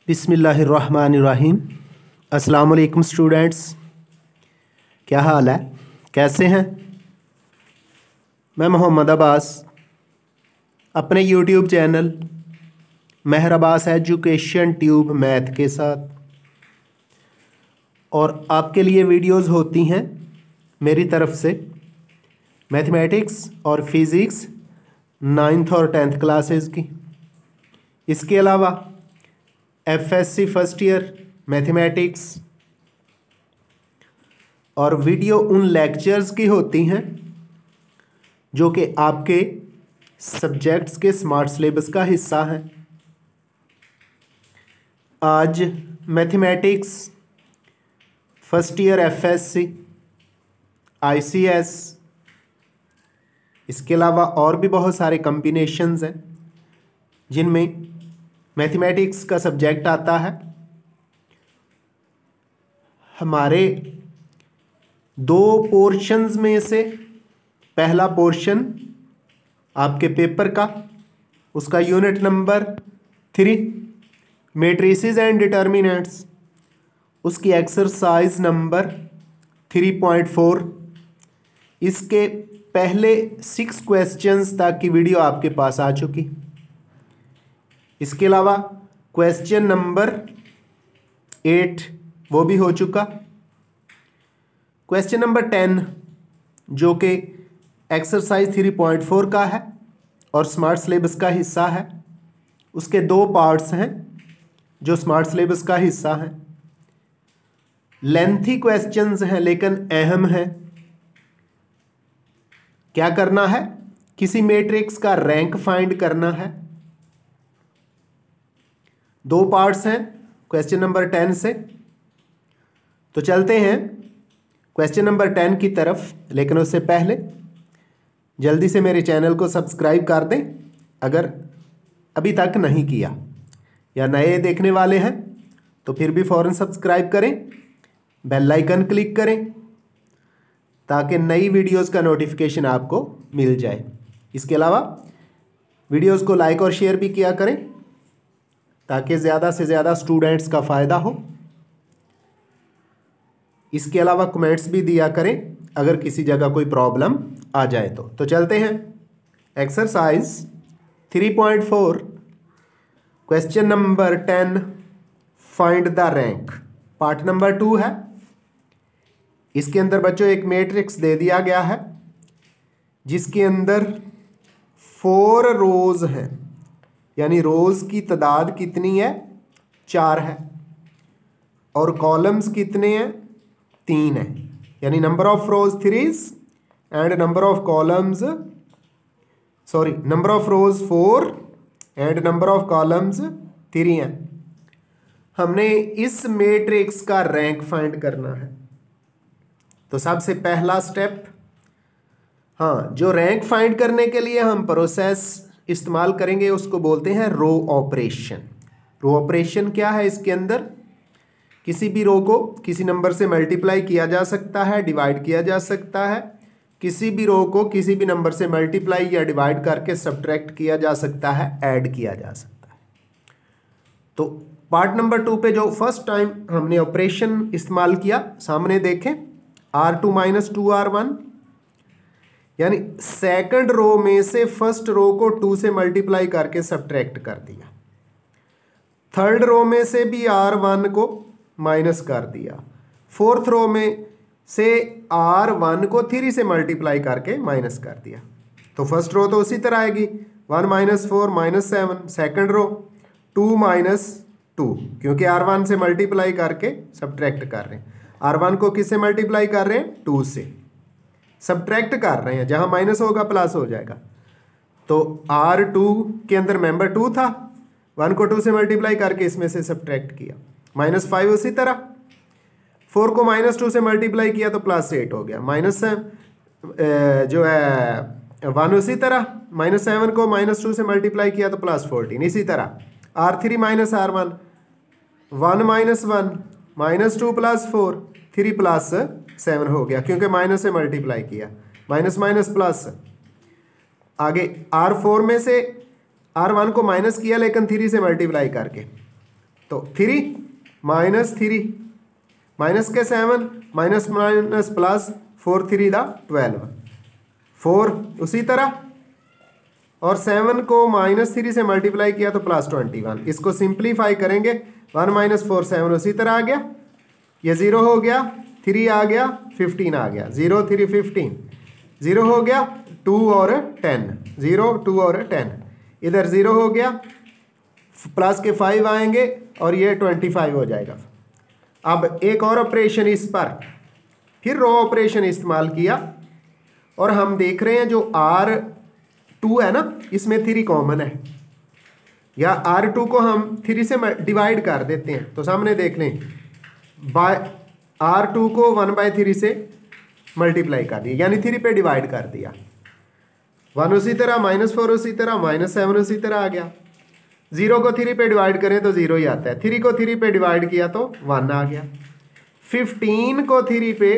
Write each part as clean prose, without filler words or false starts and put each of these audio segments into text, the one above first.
बिस्मिल्लाहिर्रहमानिर्रहीम। अस्सलाम वालेकुम स्टूडेंट्स, क्या हाल है, कैसे हैं? मैं मोहम्मद अब्बास अपने यूट्यूब चैनल मेहर अब्बास एजुकेशन ट्यूब मैथ के साथ, और आपके लिए वीडियोस होती हैं मेरी तरफ से मैथमेटिक्स और फिज़िक्स 9th और 10th क्लासेस की। इसके अलावा FSC फर्स्ट ईयर मैथमेटिक्स और वीडियो उन लेक्चर्स की होती हैं जो कि आपके सब्जेक्ट्स के स्मार्ट सिलेबस का हिस्सा है। आज mathematics first year FSC ICS, इसके अलावा और भी बहुत सारे कॉम्बिनेशंस हैं जिनमें मैथमेटिक्स का सब्जेक्ट आता है। हमारे दो पोर्शंस में से पहला पोर्शन आपके पेपर का, उसका unit number 3 matrices and determinants, उसकी एक्सरसाइज नंबर 3.4। इसके पहले 6 क्वेश्चंस तक की वीडियो आपके पास आ चुकी। इसके अलावा क्वेश्चन नंबर 8 वो भी हो चुका। क्वेश्चन नंबर 10 जो कि एक्सरसाइज 3.4 का है और स्मार्ट सिलेबस का हिस्सा है, उसके 2 पार्ट्स हैं जो स्मार्ट सिलेबस का हिस्सा है। लेंथी क्वेश्चंस हैं लेकिन अहम है। क्या करना है? किसी मैट्रिक्स का रैंक फाइंड करना है। 2 पार्ट्स हैं क्वेश्चन नंबर 10 से। तो चलते हैं क्वेश्चन नंबर 10 की तरफ, लेकिन उससे पहले जल्दी से मेरे चैनल को सब्सक्राइब कर दें अगर अभी तक नहीं किया, या नए देखने वाले हैं तो फिर भी फ़ौरन सब्सक्राइब करें, बेल आइकन क्लिक करें ताकि नई वीडियोस का नोटिफिकेशन आपको मिल जाए। इसके अलावा वीडियोस को लाइक और शेयर भी किया करें ताकि ज़्यादा से ज़्यादा स्टूडेंट्स का फ़ायदा हो। इसके अलावा कमेंट्स भी दिया करें अगर किसी जगह कोई प्रॉब्लम आ जाए तो चलते हैं exercise 3.4 question number 10 find the rank, part number 2 है। इसके अंदर बच्चों एक मैट्रिक्स दे दिया गया है जिसके अंदर 4 रोज हैं, यानी रोज की तादाद कितनी है? 4 है, और कॉलम्स कितने हैं? 3 है, यानी number of rose 3 and number of columns, number of rose 4 and number of columns 3 हैं। हमने इस मैट्रिक्स का रैंक फाइंड करना है। तो सबसे पहला स्टेप, जो रैंक फाइंड करने के लिए हम प्रोसेस इस्तेमाल करेंगे उसको बोलते हैं रो ऑपरेशन। रो ऑपरेशन क्या है? इसके अंदर किसी भी रो को किसी नंबर से मल्टीप्लाई किया जा सकता है, डिवाइड किया जा सकता है। किसी भी रो को किसी भी नंबर से मल्टीप्लाई या डिवाइड करके सब्ट्रैक्ट किया जा सकता है, ऐड किया जा सकता है। तो पार्ट नंबर 2 पे जो फर्स्ट टाइम हमने ऑपरेशन इस्तेमाल किया, सामने देखें, R2 - 2R1, यानी सेकंड रो में से फर्स्ट रो को 2 से मल्टीप्लाई करके सब्ट्रैक्ट कर दिया। थर्ड रो में से भी R1 को माइनस कर दिया। फोर्थ रो में से R1 को 3 से मल्टीप्लाई करके माइनस कर दिया। तो फर्स्ट रो तो उसी तरह आएगी, 1 - 4 - 7। सेकंड रो 2 - 2, क्योंकि R1 से मल्टीप्लाई करके सब्ट्रैक्ट कर रहे हैं। R1 को किससे मल्टीप्लाई कर रहे हैं? 2 से सब्ट्रैक्ट कर रहे हैं, जहां माइनस होगा प्लस हो जाएगा। तो R2 के अंदर मेंबर 2 था, 1 को 2 से मल्टीप्लाई करके इसमें से सब्ट्रैक्ट किया। -5 उसी तरह, 4 को -2 से मल्टीप्लाई किया तो +8 हो गया। माइनस जो है 1 उसी तरह, -7 को -2 से मल्टीप्लाई किया तो +14। इसी तरह R3 - R1, 1 - 1 -2 + 4, 3 + 7 हो गया, क्योंकि माइनस से मल्टीप्लाई किया, माइनस माइनस प्लस। आगे R4 में से R1 को माइनस किया लेकिन 3 से मल्टीप्लाई करके, तो 3 माइनस 3 माइनस के 7 माइनस माइनस प्लस 4 3 दा 12 4 उसी तरह, और 7 को -3 से मल्टीप्लाई किया तो +21। इसको सिंप्लीफाई करेंगे, 1 - 4 7 उसी तरह आ गया, ये 0 हो गया, 3 आ गया, 15 आ गया, 0 3 15, 0 हो गया, 2 और 10, 0 2 और 10, इधर 0 हो गया, प्लस के 5 आएंगे और ये 25 हो जाएगा। अब एक और ऑपरेशन इस पर, फिर रो ऑपरेशन इस्तेमाल किया, और हम देख रहे हैं जो R2 है ना, इसमें 3 कॉमन है, या R2 को हम 3 से डिवाइड कर देते हैं। तो सामने देख लें, बाय R2 को 1/3 से मल्टीप्लाई कर दिया, यानी 3 पे डिवाइड कर दिया। 1 उसी तरह, -4 उसी तरह, -7 उसी तरह आ गया। 0 को 3 पे डिवाइड करें तो 0 ही आता है, 3 को 3 पे डिवाइड किया तो 1 आ गया। 15 को 3 पे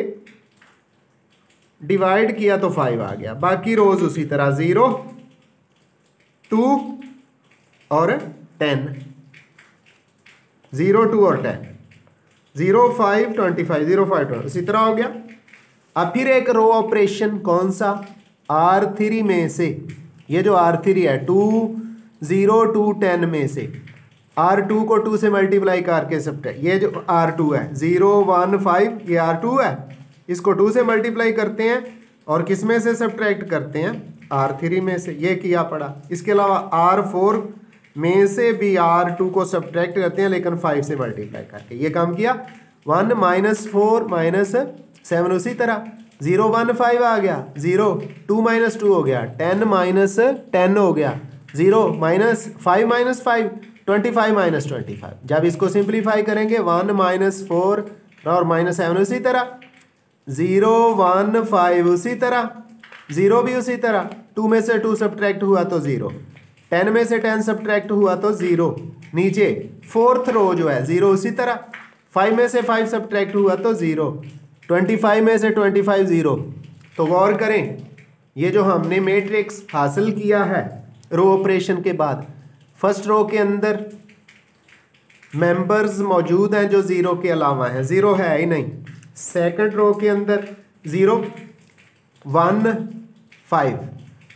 डिवाइड किया तो 5 आ गया। बाकी रोज उसी तरह, 0 2 और 10, 0 2 और 10, 0 5 25, 0 5 20 इसी तरह हो गया। अब फिर एक रो ऑपरेशन, कौन सा, R3 में से, ये जो R3 है 2 0 2 10 में से R2 को 2 से मल्टीप्लाई करके सब्ट्रैक्ट, ये जो R2 है 0 1 5, ये R2 है, इसको 2 से मल्टीप्लाई करते हैं और किस में से सब्ट्रैक्ट करते हैं, R3 में से, ये किया पड़ा। इसके अलावा R4 में से भी R2 को सब्ट्रैक्ट करते हैं, लेकिन 5 से मल्टीप्लाई करके, ये काम किया। 1 - 4 - 7 उसी तरह, 0 1 5 आ गया, 0 2 - 2 हो गया, 10 - 10 हो गया, 0 -5 - 5 25 - 25। जब इसको सिंप्लीफाई करेंगे, 1 - 4 और -7 उसी तरह, 0 1 5 उसी तरह, 0 भी उसी तरह, 2 में से 2 सब्ट्रैक्ट हुआ तो 0, 10 में से 10 सब्ट्रैक्ट हुआ तो 0, नीचे 4th रो जो है 0 उसी तरह, 5 में से 5 सब्ट्रैक्ट हुआ तो 0, 25 में से 25 0। तो गौर करें, ये जो हमने मैट्रिक्स हासिल किया है रो ऑपरेशन के बाद, फर्स्ट रो के अंदर मेंबर्स मौजूद हैं जो 0 के अलावा हैं, 0 है ही नहीं। सेकंड रो के अंदर 0 1 5,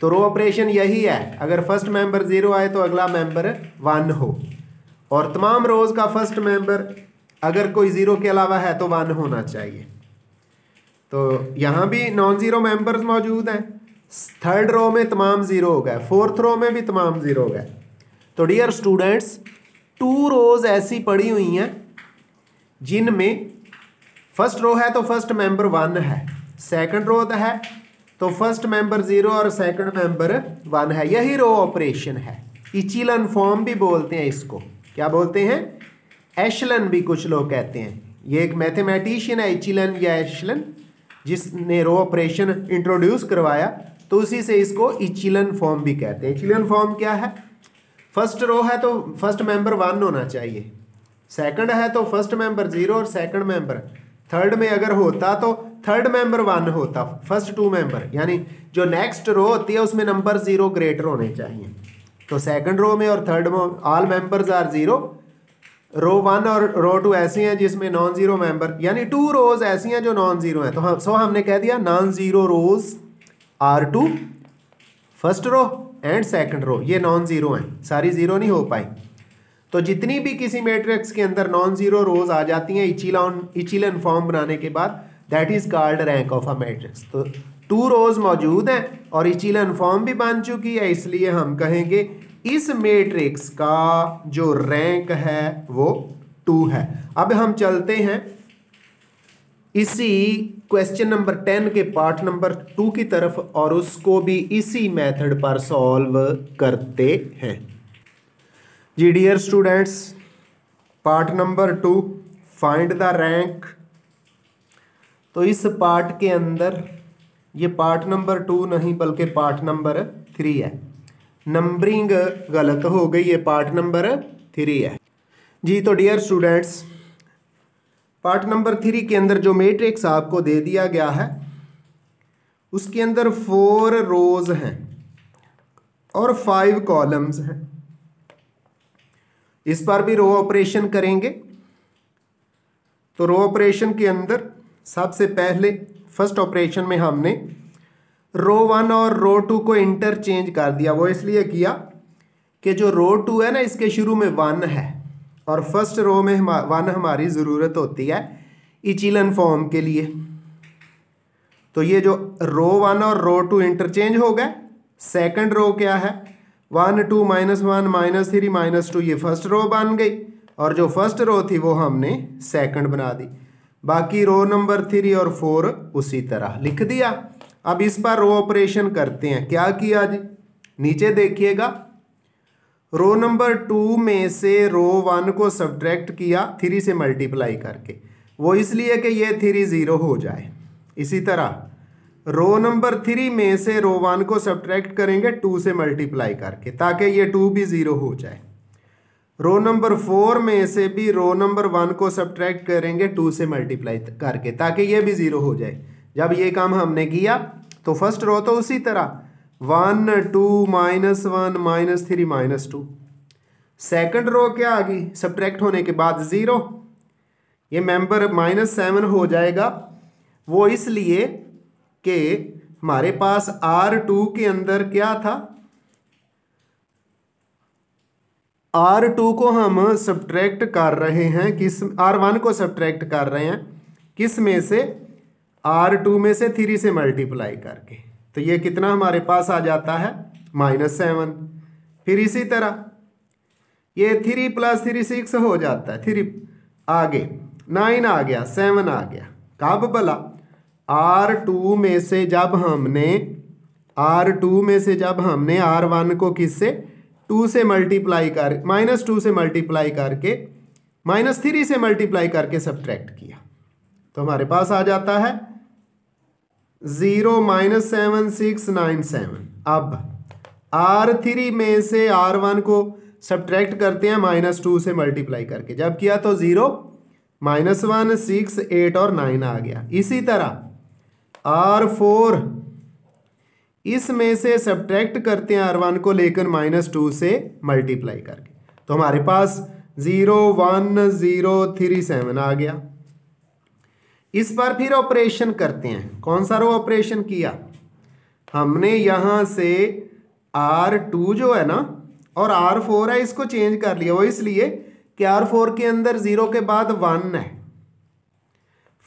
तो रो ऑपरेशन यही है, अगर फर्स्ट मेंबर 0 आए तो अगला मेंबर 1 हो, और तमाम रोज का फर्स्ट मेंबर अगर कोई 0 के अलावा है तो 1 होना चाहिए। तो यहाँ भी नॉन ज़ीरो मेंबर्स मौजूद हैं, थर्ड रो में तमाम 0 हो गए, फोर्थ रो में भी तमाम 0 हो गए। तो डियर स्टूडेंट्स, 2 रोज ऐसी पड़ी हुई हैं जिनमें फर्स्ट रो है तो फर्स्ट मेंबर 1 है, सेकंड रो है तो फर्स्ट मेंबर 0 और सेकंड मेंबर 1 है। यही रो ऑपरेशन है, इचिलन फॉर्म भी बोलते हैं इसको। क्या बोलते हैं? एशलन भी कुछ लोग कहते हैं। ये एक मैथमेटिशियन है इचिलन या एशलन, जिसने रो ऑपरेशन इंट्रोड्यूस करवाया, तो उसी से इसको इचिलन फॉर्म भी कहते हैं। इचिलन फॉर्म क्या है? फर्स्ट रो है तो फर्स्ट मेंबर 1 होना चाहिए, सेकंड है तो फर्स्ट मेंबर 0 और सेकंड मेंबर, थर्ड में अगर होता तो थर्ड मेंबर 1 होता, फर्स्ट 2 मेंबर, यानी जो नेक्स्ट रो होती है उसमें नंबर 0 ग्रेटर होने चाहिए। तो सेकंड रो में और थर्ड में ऑल मेंबर्स आर 0, रो 1 और रो 2 ऐसी हैं जिसमें नॉन जीरो मेंबर, यानी 2 रोज ऐसी हैं जो नॉन जीरो हैं। तो हमने कह दिया non zero rows are 2 first row and second row, ये नॉन जीरो हैं, सारी जीरो नहीं हो पाई। तो जितनी भी किसी मैट्रिक्स के अंदर नॉन जीरो रोज आ जाती हैं इचिलन फॉर्म बनाने के बाद, that is called rank of a matrix. तो 2 रोज मौजूद हैं और इचिलन फॉर्म भी बन चुकी है, इसलिए हम कहेंगे इस मैट्रिक्स का जो रैंक है वो 2 है। अब हम चलते हैं इसी क्वेश्चन नंबर 10 के पार्ट नंबर 2 की तरफ और उसको भी इसी मेथड पर सॉल्व करते हैं। जी dear students, part number 2 find the rank. तो इस पार्ट के अंदर, ये पार्ट नंबर 2 नहीं बल्कि पार्ट नंबर 3 है, नंबरिंग गलत हो गई, ये पार्ट नंबर 3 है जी। तो डियर स्टूडेंट्स, पार्ट नंबर 3 के अंदर जो मैट्रिक्स आपको दे दिया गया है उसके अंदर 4 रोज हैं और 5 कॉलम्स हैं। इस पर भी रो ऑपरेशन करेंगे। तो रो ऑपरेशन के अंदर सबसे पहले फर्स्ट ऑपरेशन में हमने रो 1 और रो 2 को इंटरचेंज कर दिया। वो इसलिए किया कि जो रो 2 है ना, इसके शुरू में 1 है और फर्स्ट रो में 1 हमारी ज़रूरत होती है इचिलन फॉर्म के लिए। तो ये जो रो 1 और रो 2 इंटरचेंज हो गए। सेकंड रो क्या है, 1 2 -1 -3 -2, ये फर्स्ट रो बन गई और जो फर्स्ट रो थी वो हमने सेकंड बना दी। बाकी रो नंबर 3 और 4 उसी तरह लिख दिया। अब इस पर रो ऑपरेशन करते हैं। क्या किया जी, नीचे देखिएगा, रो नंबर 2 में से रो 1 को सब्ट्रैक्ट किया 3 से मल्टीप्लाई करके, वो इसलिए कि ये 3 0 हो जाए। इसी तरह रो नंबर 3 में से रो 1 को सब्ट्रैक्ट करेंगे 2 से मल्टीप्लाई करके, ताकि ये 2 भी 0 हो जाए। रो नंबर 4 में से भी रो नंबर 1 को सब्ट्रैक्ट करेंगे 2 से मल्टीप्लाई करके, ताकि ये भी 0 हो जाए। जब ये काम हमने किया तो फर्स्ट रो तो उसी तरह 1 2 -1 -3 -2। सेकंड रो क्या आ गई, सब्ट्रैक्ट होने के बाद 0, ये मेंबर -7 हो जाएगा। वो इसलिए कि हमारे पास R2 के अंदर क्या था, R2 को हम सब्ट्रैक्ट कर रहे हैं किस, R1 को सब्ट्रैक्ट कर रहे हैं किस में से, R2 में से 3 से मल्टीप्लाई करके। तो ये कितना हमारे पास आ जाता है -7। फिर इसी तरह ये 3 + 3 6 हो जाता है, 3 आगे 9 आ गया, 7 आ गया। कब भला, R2 में से जब हमने R1 को किससे, 2 से मल्टीप्लाई कर -2 से मल्टीप्लाई करके -3 से मल्टीप्लाई करके सब्ट्रैक्ट किया, तो हमारे पास आ जाता है 0 -7 6 9 7। अब R3 में से R1 को सब्ट्रैक्ट करते हैं -2 से मल्टीप्लाई करके, जब किया तो 0 -1 6 8 और 9 आ गया। इसी तरह R4 इसमें से सब्ट्रैक्ट करते हैं R1 को लेकर -2 से मल्टीप्लाई करके, तो हमारे पास 0 1 0 3 7 आ गया। इस पर फिर ऑपरेशन करते हैं। कौन सा रो ऑपरेशन किया हमने, यहां से R2 जो है ना और R4 है, इसको चेंज कर लिया। वो इसलिए कि R4 के अंदर 0 के बाद 1 है,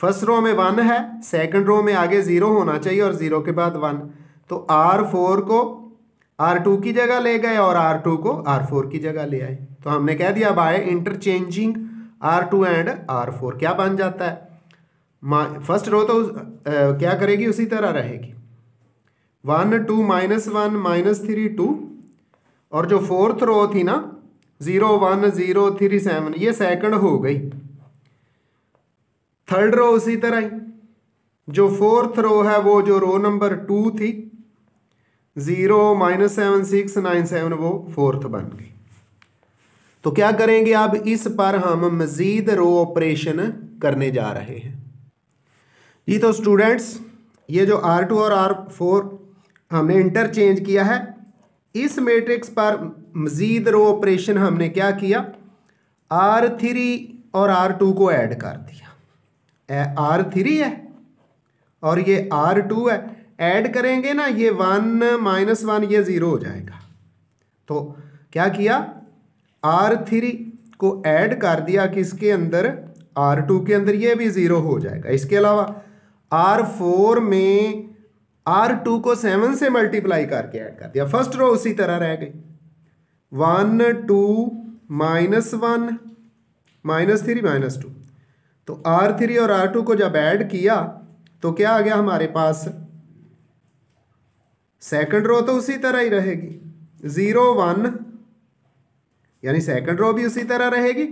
फर्स्ट रो में 1 है, सेकंड रो में आगे 0 होना चाहिए और 0 के बाद 1। तो R4 को R2 की जगह ले गए और R2 को R4 की जगह ले आए। तो हमने कह दिया by interchanging R2 and R4 क्या बन जाता है, फर्स्ट रो तो क्या करेगी, उसी तरह रहेगी, 1 2 -1 -3 2, और जो फोर्थ रो थी ना 0 1 0 3 7, ये सेकंड हो गई। थर्ड रो उसी तरह ही, जो फोर्थ रो है वो जो रो नंबर 2 थी 0 -7 6 9 7, वो फोर्थ बन गई। तो क्या करेंगे, अब इस पर हम मजीद रो ऑपरेशन करने जा रहे हैं जी। तो स्टूडेंट्स, ये जो R2 और R4 हमने इंटरचेंज किया है, इस मैट्रिक्स पर मजीद रो ऑपरेशन हमने क्या किया, R3 और R2 को ऐड कर दिया। R3 है और ये R2 है, ऐड करेंगे ना, ये 1 -1 ये 0 हो जाएगा। तो क्या किया, R3 को ऐड कर दिया किसके अंदर, R2 के अंदर, ये भी 0 हो जाएगा। इसके अलावा R4 में R2 को 7 से मल्टीप्लाई करके ऐड कर दिया, फर्स्ट रो उसी तरह रह गई, 1 2 -1 -3 -2। तो R3 और R2 को जब ऐड किया तो क्या आ गया हमारे पास, सेकंड रो तो उसी तरह ही रहेगी, 0 1, यानी सेकंड रो भी उसी तरह रहेगी।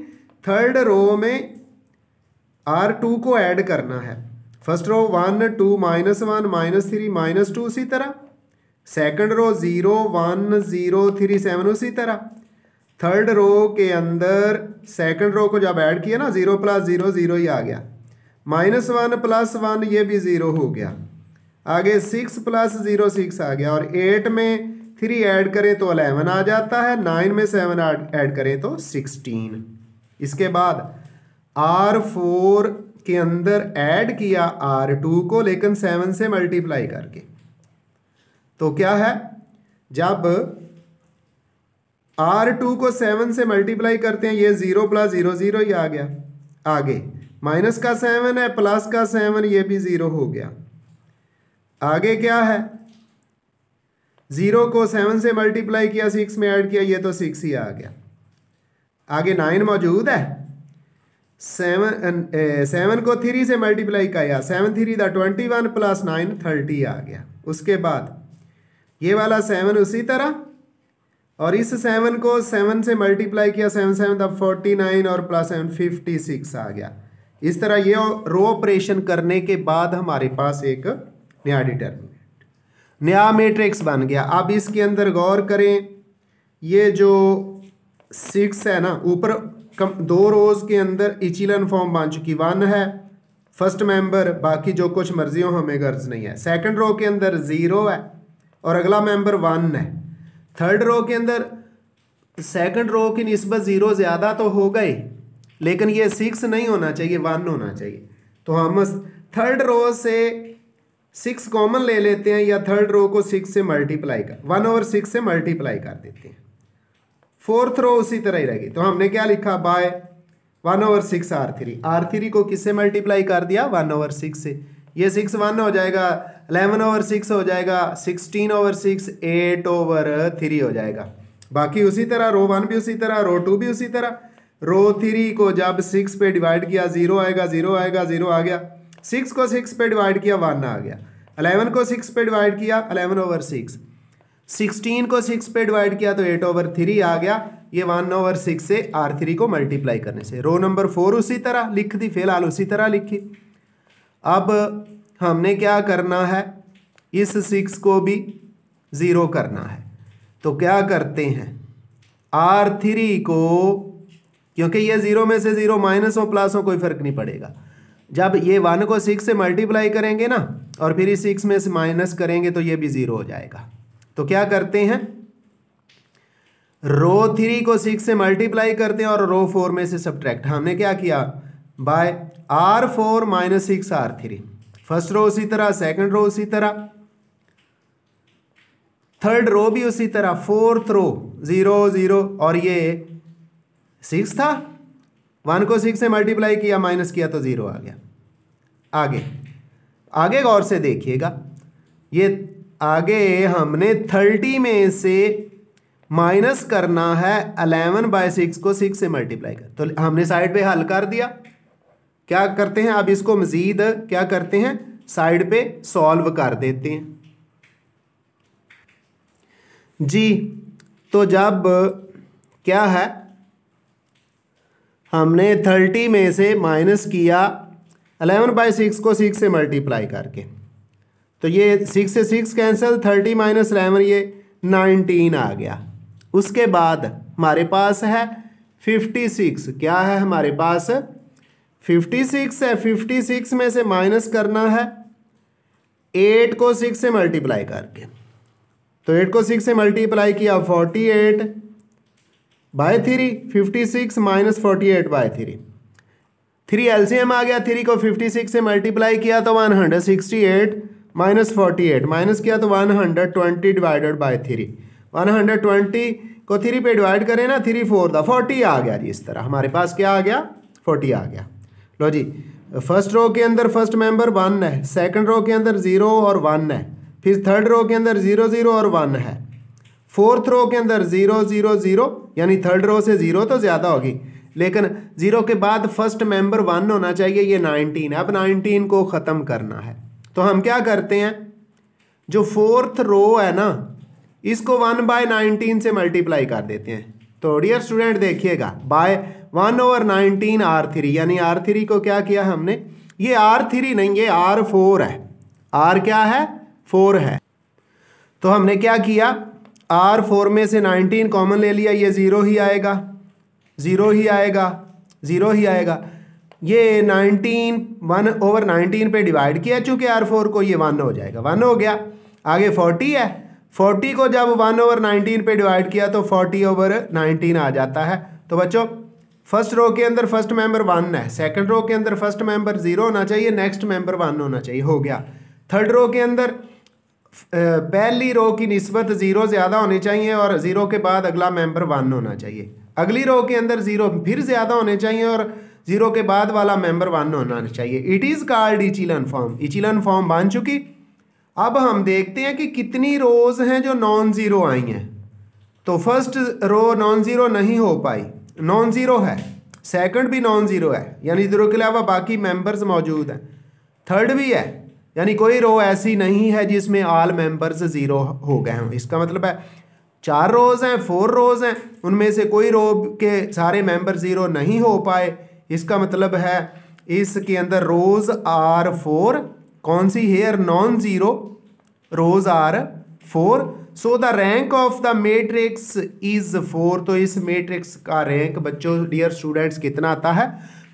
थर्ड रो में R2 को ऐड करना है, फर्स्ट रो 1 2 -1 -3 -2 उसी तरह, सेकंड रो 0 1 0 3 7 उसी तरह। थर्ड रो के अंदर सेकंड रो को जब ऐड किया ना, 0 + 0 0 ही आ गया, -1 + 1 ये भी 0 हो गया, आगे 6 + 0 6 आ गया, और 8 में 3 ऐड करें तो 11 आ जाता है, 9 में 7 ऐड करें तो 16। इसके बाद R4 के अंदर ऐड किया R2 को, लेकिन 7 से मल्टीप्लाई करके। तो क्या है, जब R2 को 7 से मल्टीप्लाई करते हैं, ये 0 + 0 0 ही आ गया। आगे माइनस का 7 है, प्लस का 7, ये भी 0 हो गया। आगे क्या है, 0 को 7 से मल्टीप्लाई किया, 6 में ऐड किया, ये तो 6 ही आ गया। आगे 9 मौजूद है, 7 को 3 से मल्टीप्लाई किया, 7 3 दा 21 + 9 30 आ गया। उसके बाद ये वाला 7 उसी तरह, और इस 7 को 7 से मल्टीप्लाई किया, 7 7 दा 49 और +7 56 आ गया। इस तरह ये रो ऑपरेशन करने के बाद हमारे पास एक नया डिटर्मिनेंट, नया मैट्रिक्स बन गया। अब इसके अंदर गौर करें, ये जो 6 है ना, ऊपर 2 रोज के अंदर इचिलन फॉर्म बन चुकी, 1 है फर्स्ट मेंबर, बाकी जो कुछ मर्जी हो हमें गर्ज नहीं है। सेकंड रो के अंदर 0 है और अगला मेंबर 1 है। थर्ड रो के अंदर सेकंड रो की निस्बत 0 ज़्यादा तो हो गए, लेकिन ये 6 नहीं होना चाहिए, 1 होना चाहिए। तो हम थर्ड रो से 6 कॉमन ले लेते हैं, या थर्ड रो को 6 से मल्टीप्लाई कर 1/6 से मल्टीप्लाई कर देते हैं। फोर्थ रो उसी तरह ही रहेगी। तो हमने क्या लिखा, बाय 1/6 R3 को किससे मल्टीप्लाई कर दिया, 1/6 से। ये 6 1 हो जाएगा, 11/6 हो जाएगा, 16/6 8/3 हो जाएगा। बाकी उसी तरह, रो 1 भी उसी तरह, रो 2 भी उसी तरह। रो 3 को जब 6 पे डिवाइड किया, 0 आएगा, 0 आएगा, 0 आ गया। 6 को 6 पे डिवाइड किया, 1 आ गया। 11 को 6 पे डिवाइड किया, 11/6। 16 को 6 पे डिवाइड किया तो 8/3 आ गया। ये 1/6 से R3 को मल्टीप्लाई करने से। रो नंबर 4 उसी तरह लिख दी, फिलहाल उसी तरह लिखी। अब हमने क्या करना है, इस 6 को भी 0 करना है। तो क्या करते हैं, R3 को, क्योंकि ये 0 में से 0 माइनस हो प्लस हो कोई फर्क नहीं पड़ेगा। जब ये 1 को 6 से मल्टीप्लाई करेंगे ना, और फिर इस 6 में से माइनस करेंगे तो ये भी 0 हो जाएगा। तो क्या करते हैं, रो 3 को 6 से मल्टीप्लाई करते हैं और रो 4 में से सब्ट्रैक्ट। हमने क्या किया, bye R4 - 6 R3। First row उसी तरह, सेकंड रो उसी तरह, थर्ड रो भी उसी तरह, फोर्थ रो 0 0, और ये 6 था, 1 को 6 से मल्टीप्लाई किया, माइनस किया तो 0 आ गया। आगे आगे गौर से देखिएगा, ये आगे हमने 30 में से माइनस करना है 11/6 को 6 से मल्टीप्लाई कर। तो हमने साइड पे हल कर दिया। क्या करते हैं, अब इसको मजीद क्या करते हैं, साइड पे सॉल्व कर देते हैं जी। तो जब क्या है, हमने 30 में से माइनस किया 11/6 को 6 से मल्टीप्लाई करके, तो ये 6 से 6 कैंसिल, 30 - 11 ये 19 आ गया। उसके बाद हमारे पास है 56। क्या है हमारे पास, 56 है। 56 में से माइनस करना है 8 को 6 से मल्टीप्लाई करके। तो 8 को 6 से मल्टीप्लाई किया, 48/3। 56 - 48/3, 3 एलसीएम आ गया। 3 को 56 से मल्टीप्लाई किया तो 168 - 48, माइनस किया तो 120/3। 120 को 3 पे डिवाइड करें ना, 3 4 दा 40 आ गया जी। इस तरह हमारे पास क्या आ गया, 40 आ गया। लो जी, फर्स्ट रो के अंदर फर्स्ट मेंबर 1 है, सेकंड रो के अंदर 0 और 1 है, फिर थर्ड रो के अंदर 0 0 और 1 है, फोर्थ रो के अंदर 0 0 0, यानी थर्ड रो से 0 तो ज़्यादा होगी, लेकिन 0 के बाद फर्स्ट मेंबर 1 होना चाहिए। ये 19 है। अब 19 को ख़त्म करना है, तो हम क्या करते हैं, जो फोर्थ रो है ना, इसको 1/19 से मल्टीप्लाई कर देते हैं। तो डियर स्टूडेंट देखिएगा, बाय 1/19 R3, यानी R3 को क्या किया हमने, ये R3 नहीं, ये R4 है। R क्या है, 4 है। तो हमने क्या किया, R4 में से 19 कॉमन ले लिया, ये 0 ही आएगा, 0 ही आएगा, 0 ही आएगा। ये 19 1/19 पे डिवाइड किया, चूंकि R4 को, ये 1 हो जाएगा, 1 हो गया। आगे 40 है, 40 को जब 1/19 पे डिवाइड किया तो 40/19 आ जाता है। तो बच्चों फर्स्ट रो के अंदर फर्स्ट मेंबर 1 है, सेकंड रो के अंदर फर्स्ट मेंबर 0 होना चाहिए, नेक्स्ट मेंबर 1 होना चाहिए, हो गया। थर्ड रो के अंदर पहली रो की निस्बत 0 ज़्यादा होनी चाहिए और 0 के बाद अगला मेंबर 1 होना चाहिए। अगली रो के अंदर 0 फिर ज़्यादा होने चाहिए और 0 के बाद वाला मेंबर 1 होना चाहिए। It is called echelon form. Echelon form बन चुकी। अब हम देखते हैं कि कितनी रोज हैं जो नॉन ज़ीरो आई हैं। तो फर्स्ट रो नॉन ज़ीरो नहीं हो पाई, नॉन ज़ीरो है। सेकंड भी नॉन ज़ीरो है, यानी 0 के अलावा बाकी मेंबर्स मौजूद हैं। थर्ड भी है, यानी कोई रो ऐसी नहीं है जिसमें ऑल मेंबर्स 0 हो गए हों। इसका मतलब है 4 रोज हैं, 4 रोज हैं, उनमें से कोई रो के सारे मेंबर 0 नहीं हो पाए। इसका मतलब है इसके अंदर रोज आर 4, कौन सी here non zero, rows are 4। So the rank of the matrix is 4। तो इस मैट्रिक्स का रैंक बच्चों डियर स्टूडेंट्स कितना आता है?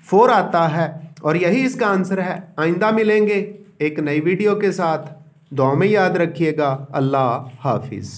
4 आता है। और यही इसका आंसर है। आइंदा मिलेंगे एक नई वीडियो के साथ। दुआ में याद रखिएगा। अल्लाह हाफिज़।